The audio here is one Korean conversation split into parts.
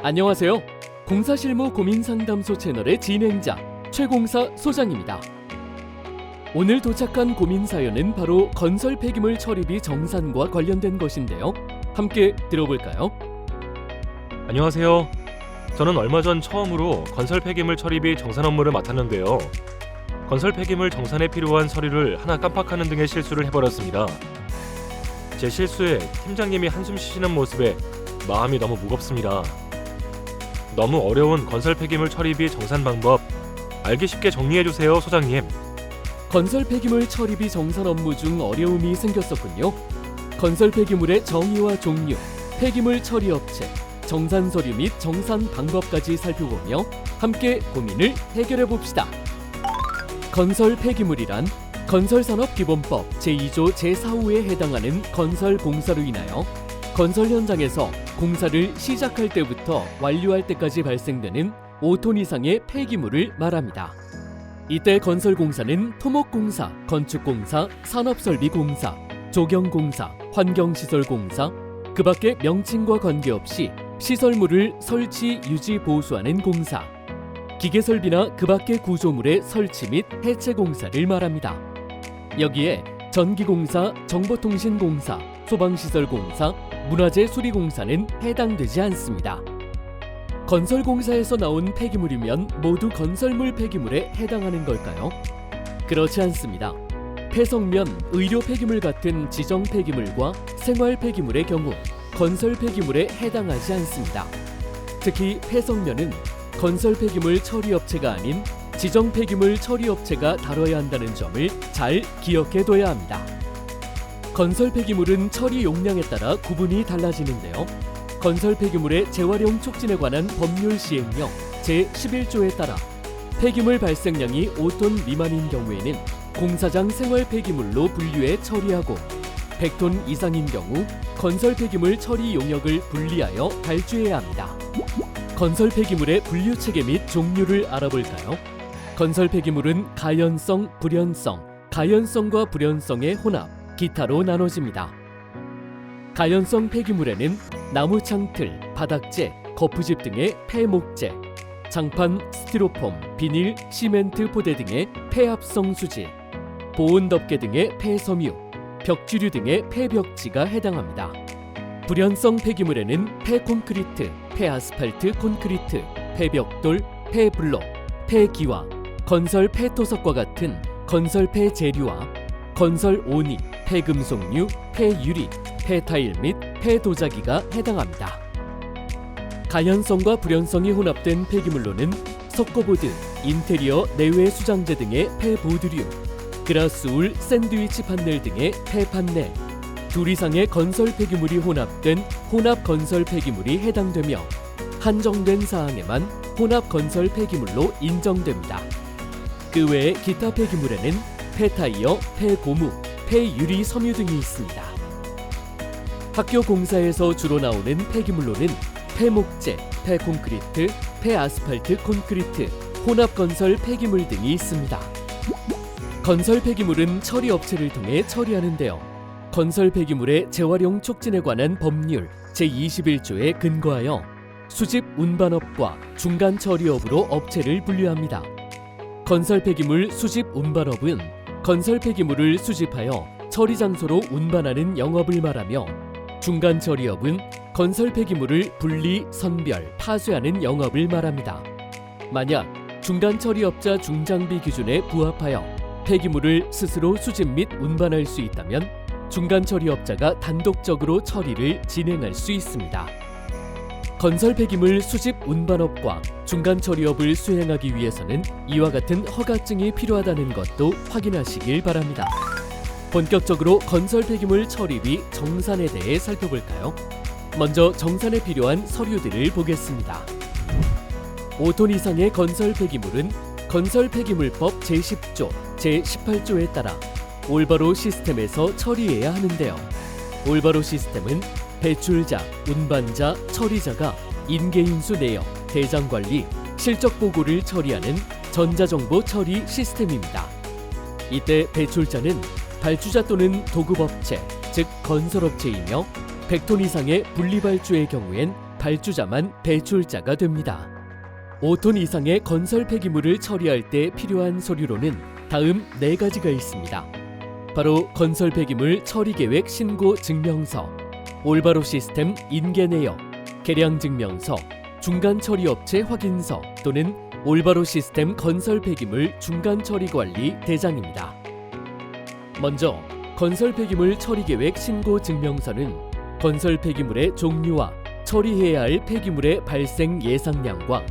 안녕하세요. 공사실무 고민상담소 채널의 진행자 최공사 소장입니다. 오늘 도착한 고민사연은 바로 건설 폐기물 처리비 정산과 관련된 것인데요. 함께 들어볼까요? 안녕하세요. 저는 얼마 전 처음으로 건설 폐기물 처리비 정산 업무를 맡았는데요. 건설 폐기물 정산에 필요한 서류를 하나 깜빡하는 등의 실수를 해버렸습니다. 제 실수에 팀장님이 한숨 쉬시는 모습에 마음이 너무 무겁습니다. 너무 어려운 건설 폐기물 처리비 정산 방법 알기 쉽게 정리해주세요, 소장님. 건설 폐기물 처리비 정산 업무 중 어려움이 생겼었군요. 건설 폐기물의 정의와 종류, 폐기물 처리 업체, 정산 서류 및 정산 방법까지 살펴보며 함께 고민을 해결해 봅시다. 건설 폐기물이란 건설산업기본법 제2조 제4호에 해당하는 건설 공사로 인하여 건설 현장에서 공사를 시작할 때부터 완료할 때까지 발생되는 5톤 이상의 폐기물을 말합니다. 이때 건설공사는 토목공사, 건축공사, 산업설비공사, 조경공사, 환경시설공사, 그 밖의 명칭과 관계없이 시설물을 설치, 유지, 보수하는 공사, 기계설비나 그 밖의 구조물의 설치 및 해체 공사를 말합니다. 여기에 전기공사, 정보통신공사, 소방시설공사, 문화재 수리공사는 해당되지 않습니다. 건설공사에서 나온 폐기물이면 모두 건설물 폐기물에 해당하는 걸까요? 그렇지 않습니다. 폐석면, 의료 폐기물 같은 지정 폐기물과 생활 폐기물의 경우 건설 폐기물에 해당하지 않습니다. 특히 폐석면은 건설 폐기물 처리업체가 아닌 지정 폐기물 처리업체가 다뤄야 한다는 점을 잘 기억해둬야 합니다. 건설 폐기물은 처리 용량에 따라 구분이 달라지는데요. 건설 폐기물의 재활용 촉진에 관한 법률 시행령 제11조에 따라 폐기물 발생량이 5톤 미만인 경우에는 공사장 생활 폐기물로 분류해 처리하고 100톤 이상인 경우 건설 폐기물 처리 용역을 분리하여 발주해야 합니다. 건설 폐기물의 분류 체계 및 종류를 알아볼까요? 건설 폐기물은 가연성, 불연성, 가연성과 불연성의 혼합, 기타로 나눠집니다. 가연성 폐기물에는 나무 창틀, 바닥재, 거푸집 등의 폐목재, 장판, 스티로폼, 비닐, 시멘트 포대 등의 폐합성 수질, 보온 덮개 등의 폐섬유, 벽주류 등의 폐벽지가 해당합니다. 불연성 폐기물에는 폐콘크리트, 폐아스팔트 콘크리트, 폐벽돌, 폐블록, 폐기와, 건설 폐토석과 같은 건설 폐재료와 건설 오닉, 폐금속류, 폐유리, 폐타일 및 폐도자기가 해당합니다. 가연성과 불연성이 혼합된 폐기물로는 석고보드, 인테리어 내외 수장재 등의 폐보드류, 그라스울, 샌드위치 판넬 등의 폐판넬, 둘 이상의 건설 폐기물이 혼합된 혼합 건설 폐기물이 해당되며 한정된 사항에만 혼합 건설 폐기물로 인정됩니다. 그 외에 기타 폐기물에는 폐타이어, 폐고무, 폐유리 섬유 등이 있습니다. 학교 공사에서 주로 나오는 폐기물로는 폐목재, 폐콘크리트, 폐아스팔트 콘크리트, 혼합건설 폐기물 등이 있습니다. 건설 폐기물은 처리업체를 통해 처리하는데요. 건설 폐기물의 재활용 촉진에 관한 법률 제21조에 근거하여 수집 운반업과 중간 처리업으로 업체를 분류합니다. 건설 폐기물 수집 운반업은 건설 폐기물을 수집하여 처리 장소로 운반하는 영업을 말하며 중간 처리업은 건설 폐기물을 분리, 선별, 파쇄하는 영업을 말합니다. 만약 중간 처리업자 중장비 기준에 부합하여 폐기물을 스스로 수집 및 운반할 수 있다면 중간 처리업자가 단독적으로 처리를 진행할 수 있습니다. 건설 폐기물 수집 운반업과 중간 처리업을 수행하기 위해서는 이와 같은 허가증이 필요하다는 것도 확인하시길 바랍니다. 본격적으로 건설 폐기물 처리비 정산에 대해 살펴볼까요? 먼저 정산에 필요한 서류들을 보겠습니다. 5톤 이상의 건설 폐기물은 건설 폐기물법 제10조, 제18조에 따라 올바로 시스템에서 처리해야 하는데요. 올바로 시스템은 배출자, 운반자, 처리자가 인계인수 내역, 대장관리, 실적 보고를 처리하는 전자정보 처리 시스템입니다. 이때 배출자는 발주자 또는 도급업체, 즉 건설업체이며 100톤 이상의 분리발주의 경우엔 발주자만 배출자가 됩니다. 5톤 이상의 건설 폐기물을 처리할 때 필요한 서류로는 다음 4가지가 있습니다. 바로 건설 폐기물 처리 계획 신고 증명서, 올바로 시스템 인계 내역, 계량 증명서, 중간 처리 업체 확인서 또는 올바로 시스템 건설 폐기물 중간 처리 관리 대장입니다. 먼저 건설 폐기물 처리 계획 신고 증명서는 건설 폐기물의 종류와 처리해야 할 폐기물의 발생 예상량과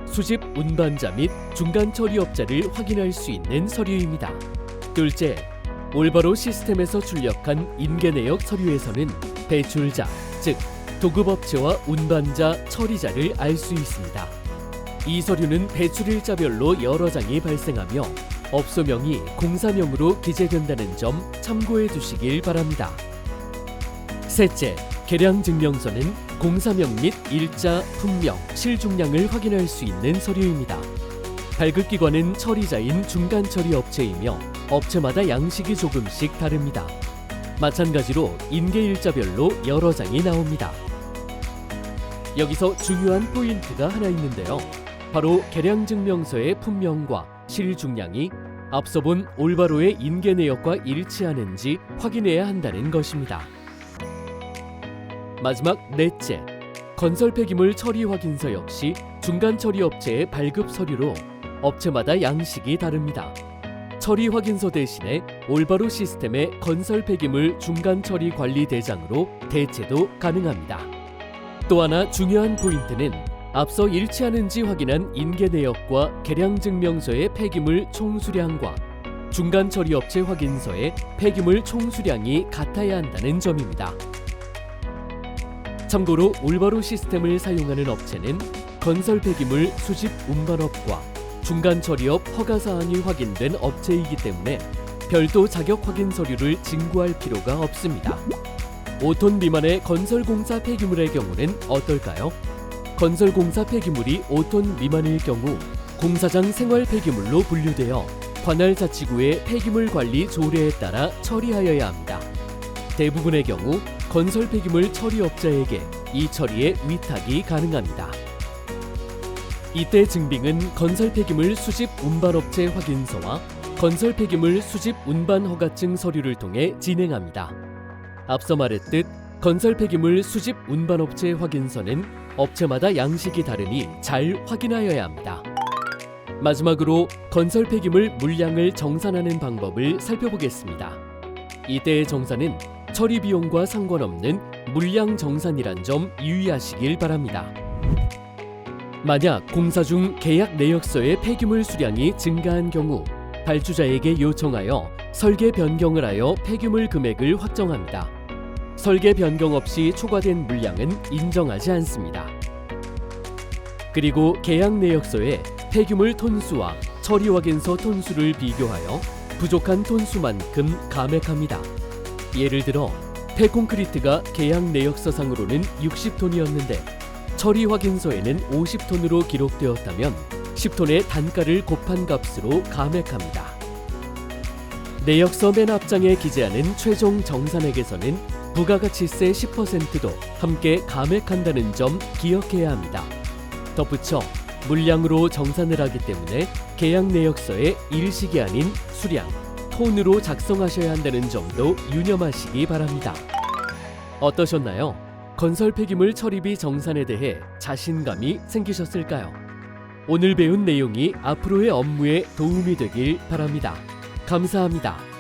수집 운반자 및 중간 처리업자를 확인할 수 있는 서류입니다. 둘째, 올바로 시스템에서 출력한 인계 내역 서류에서는 배출자, 즉 도급업체와 운반자, 처리자를 알 수 있습니다. 이 서류는 배출일자별로 여러 장이 발생하며 업소명이 공사명으로 기재된다는 점 참고해 두시길 바랍니다. 셋째, 계량 증명서는 공사명 및 일자, 품명, 실중량을 확인할 수 있는 서류입니다. 발급기관은 처리자인 중간 처리 업체이며 업체마다 양식이 조금씩 다릅니다. 마찬가지로 인계일자별로 여러 장이 나옵니다. 여기서 중요한 포인트가 하나 있는데요. 바로 계량증명서의 품명과 실중량이 앞서 본 올바로의 인계 내역과 일치하는지 확인해야 한다는 것입니다. 마지막 넷째, 건설 폐기물 처리 확인서 역시 중간 처리 업체의 발급 서류로 업체마다 양식이 다릅니다. 처리 확인서 대신에 올바로 시스템의 건설 폐기물 중간 처리 관리 대장으로 대체도 가능합니다. 또 하나 중요한 포인트는 앞서 일치하는지 확인한 인계 내역과 계량 증명서의 폐기물 총수량과 중간 처리 업체 확인서의 폐기물 총수량이 같아야 한다는 점입니다. 참고로 올바로 시스템을 사용하는 업체는 건설 폐기물 수집 운반업과 중간 처리업 허가 사항이 확인된 업체이기 때문에 별도 자격 확인 서류를 진구할 필요가 없습니다. 5톤 미만의 건설공사 폐기물의 경우는 어떨까요? 건설공사 폐기물이 5톤 미만일 경우 공사장 생활 폐기물로 분류되어 관할 자치구의 폐기물 관리 조례에 따라 처리하여야 합니다. 대부분의 경우 건설 폐기물 처리업자에게 이 처리에 위탁이 가능합니다. 이때 증빙은 건설 폐기물 수집 운반업체 확인서와 건설 폐기물 수집 운반 허가증 서류를 통해 진행합니다. 앞서 말했듯 건설 폐기물 수집 운반업체 확인서는 업체마다 양식이 다르니 잘 확인하여야 합니다. 마지막으로 건설 폐기물 물량을 정산하는 방법을 살펴보겠습니다. 이때의 정산은 처리 비용과 상관없는 물량 정산이란 점 유의하시길 바랍니다. 만약 공사 중 계약 내역서의 폐기물 수량이 증가한 경우 발주자에게 요청하여 설계 변경을 하여 폐기물 금액을 확정합니다. 설계 변경 없이 초과된 물량은 인정하지 않습니다. 그리고 계약 내역서의 폐기물 톤수와 처리 확인서 톤수를 비교하여 부족한 톤수만큼 감액합니다. 예를 들어 폐콘크리트가 계약 내역서상으로는 60톤이었는데 처리 확인서에는 50톤으로 기록되었다면 10톤의 단가를 곱한 값으로 감액합니다. 내역서 맨 앞장에 기재하는 최종 정산액에서는 부가가치세 10%도 함께 감액한다는 점 기억해야 합니다. 덧붙여 물량으로 정산을 하기 때문에 계약 내역서에 일식이 아닌 수량, 톤으로 작성하셔야 한다는 점도 유념하시기 바랍니다. 어떠셨나요? 건설 폐기물 처리비 정산에 대해 자신감이 생기셨을까요? 오늘 배운 내용이 앞으로의 업무에 도움이 되길 바랍니다. 감사합니다.